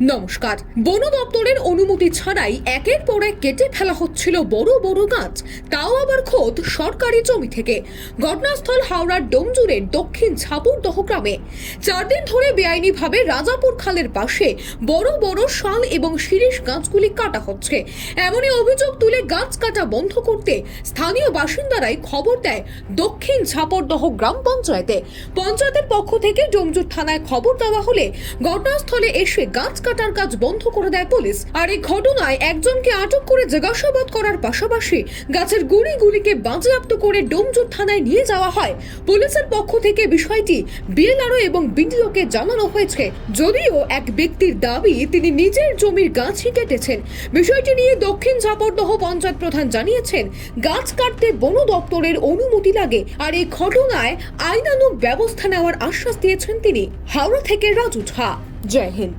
নমস্কার। বন দপ্তরের অনুমতি ছাড়াই একের পর এক কেটে ফেলা হচ্ছিল বড় বড় গাছ, তাও আবার খোদ সরকারি জমি থেকে। ঘটনাস্থল হাওড়ার ডোমজুরের দক্ষিণ ঝাপুরদহ গ্রামে 4 দিন ধরে বেআইনিভাবে রাজাপুর খালের পাশে বড় বড় শাল এবং শিরীষ গাছগুলি কাটা হচ্ছে। এমনই অভিযোগ তুলে গাছ কাটা বন্ধ করতে স্থানীয় বাসিন্দারাই খবর দেয় দক্ষিণ ঝাপুরদহ গ্রাম পঞ্চায়েতে। পঞ্চায়েতের পক্ষ থেকে ডোমজুর থানায় খবর দেওয়া হলে ঘটনাস্থলে এসে গাছ কাটার কাজ বন্ধ করে দেয় পুলিশ। আর এই ঘটনায় একজনকে আটক করে জিজ্ঞাসাবাদ করার পাশাপাশি গাছের গুড়িগুলিকে বাজেয়াপ্ত করে ডোমজুর থানায় নিয়ে যাওয়া হয়। পুলিশের পক্ষ থেকে বিষয়টি বিএলআরও এবং বিডিওকে জানানো হয়েছে, যদিও এক ব্যক্তির দাবি তিনি নিজের জমির গাছই কেটেছেন। বিষয়টি নিয়ে দক্ষিণ ঝাপুরদহ পঞ্চায়েত প্রধান জানিয়েছেন, গাছ কাটতে বন দপ্তরের অনুমতি লাগে, আর এই ঘটনায় আইনানুগ ব্যবস্থা নেওয়ার আশ্বাস দিয়েছেন তিনি। হাওড়া থেকে রাজু ঝা। জয় হিন্দ।